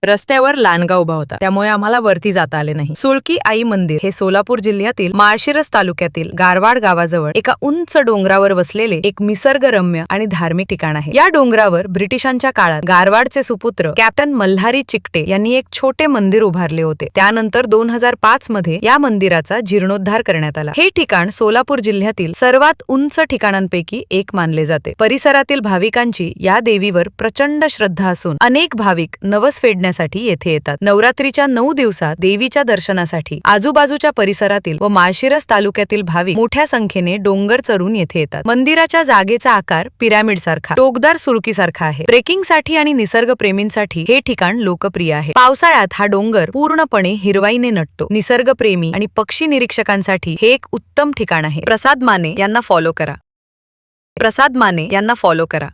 रस्त्यावर लांडगा उभा होता, त्यामुळे आम्हाला वरती जाता आले नाही. सुळकी आई मंदिर हे सोलापूर जिल्ह्यातील माळशिरस तालुक्यातील गारवाड गावाजवळ एका उंच डोंगरावर वसलेले एक निसर्गरम्य आणि धार्मिक ठिकाण आहे. या डोंगरावर ब्रिटिशांच्या काळात गारवाडचे सुपुत्र कॅप्टन मल्हारी चिकटे यांनी एक छोटे मंदिर उभारले होते. त्यानंतर 2005 मध्ये या मंदिराचा जीर्णोद्धार करण्यात आला. हे ठिकाण सोलापूर जिल्ह्यातील सर्वात उंच ठिकाणांपैकी एक मानले जाते. परिसरातील भाविकांची या देवीवर प्रचंड श्रद्धा असून अनेक भाविक नवस फेडण्यासाठी येथे येतात. नवरात्रीच्या 9 दिवसात देवीच्या दर्शनासाठी आजूबाजूच्या परिसरातील व माळशिरस तालुक्यातील भाविक मोठ्या संख्येने डोंगर चढून येथे येतात. मंदिराच्या जागेचा आकार पिरामिड सारखा, टोकदार सुळकीसारखा आहे. ट्रेकिंगसाठी आणि निसर्गप्रेमींसाठी हे ठिकाण लोकप्रिय आहे. पावसाळ्यात हा डोंगर पूर्णपणे हिरवाईने नटतो. निसर्गप्रेमी आणि पक्षी निरीक्षकांसाठी हे एक उत्तम ठिकाण आहे. प्रसाद माने यांना फॉलो करा.